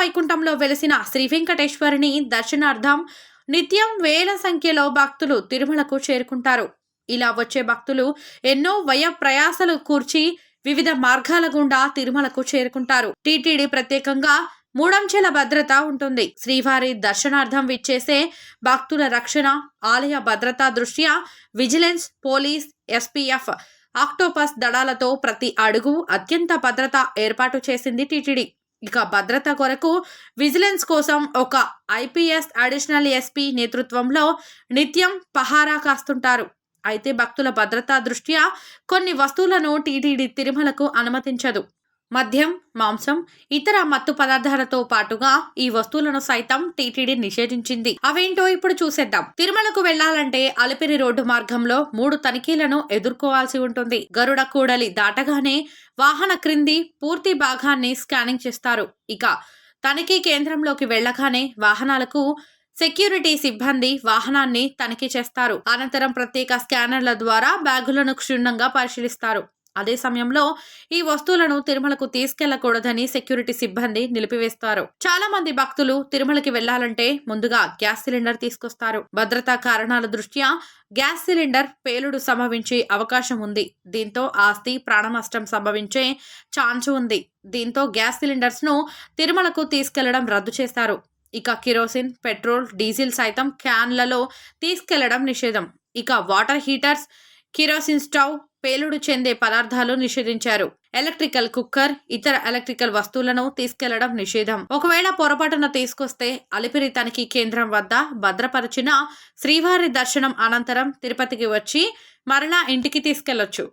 వైకుంఠంలో వెలిసిన శ్రీ వెంకటేశ్వరుని దర్శనార్థం నిత్యం వేల సంఖ్యలో భక్తులు తిరుమలకు చేరుకుంటారు. ఇలా వచ్చే భక్తులు ఎన్నో వ్యయ ప్రయాసలు కూర్చి వివిధ మార్గాల గుండా తిరుమలకు చేరుకుంటారు. టీటీడీ ప్రత్యేకంగా మూడంచెల భద్రత ఉంటుంది. శ్రీవారి దర్శనార్థం విచ్చేసే భక్తుల రక్షణ, ఆలయ భద్రతా దృష్ట్యా విజిలెన్స్, పోలీస్, ఎస్పీఎఫ్, ఆక్టోపస్ దళాలతో ప్రతి అడుగు అత్యంత భద్రత ఏర్పాటు చేసింది టీటీడీ. ఇక భద్రత కొరకు విజిలెన్స్ కోసం ఒక ఐపీఎస్ అడిషనల్ ఎస్పీ నేతృత్వంలో నిత్యం పహారా కాస్తుంటారు. అయితే భక్తుల భద్రతా దృష్ట్యా కొన్ని వస్తువులను టీటీడీ తిరుమలకు అనుమతించదు. మద్యం, మాంసం, ఇతర మత్తు పదార్థాలతో పాటుగా ఈ వస్తువులను సైతం టీటీడీ నిషేధించింది. అవేంటో ఇప్పుడు చూసేద్దాం. తిరుమలకు వెళ్లాలంటే అలిపిరి రోడ్డు మార్గంలో 3 తనిఖీలను ఎదుర్కోవాల్సి ఉంటుంది. గరుడ కూడలి దాటగానే వాహన క్రింది పూర్తి భాగాన్ని స్కానింగ్ చేస్తారు. ఇక తనిఖీ కేంద్రంలోకి వెళ్లగానే వాహనాలకు సెక్యూరిటీ సిబ్బంది వాహనాన్ని తనిఖీ చేస్తారు. అనంతరం ప్రత్యేక స్కానర్ల ద్వారా బ్యాగులను క్షుణ్ణంగా పరిశీలిస్తారు. అదే సమయంలో ఈ వస్తువులను తిరుమలకు తీసుకెళ్లకూడదని సెక్యూరిటీ సిబ్బంది నిలిపివేస్తారు. చాలా మంది భక్తులు తిరుమలకి వెళ్లాలంటే ముందుగా గ్యాస్ సిలిండర్ తీసుకొస్తారు. భద్రతా కారణాల దృష్ట్యా గ్యాస్ సిలిండర్ పేలుడు సంభవించే అవకాశం ఉంది. దీంతో ఆస్తి, ప్రాణ నష్టం సంభవించే ఛాన్స్ ఉంది. దీంతో గ్యాస్ సిలిండర్స్ ను తిరుమలకు తీసుకెళ్లడం రద్దు చేశారు. ఇక కిరోసిన్, పెట్రోల్, డీజిల్ సైతం క్యాన్లలో తీసుకెళ్లడం నిషేధం. ఇక వాటర్ హీటర్స్, కిరోసిన్ స్టవ్, పేలుడు చెందే పదార్థాలు నిషేధించారు. ఎలక్ట్రికల్ కుక్కర్, ఇతర ఎలక్ట్రికల్ వస్తువులను తీసుకెళ్లడం నిషేధం. ఒకవేళ పొరపాటున తీసుకొస్తే అలిపిరి తనిఖీ కేంద్రం వద్ద భద్రపరిచిన శ్రీవారి దర్శనం అనంతరం తిరుపతికి వచ్చి మరలా ఇంటికి తీసుకెళ్లొచ్చు.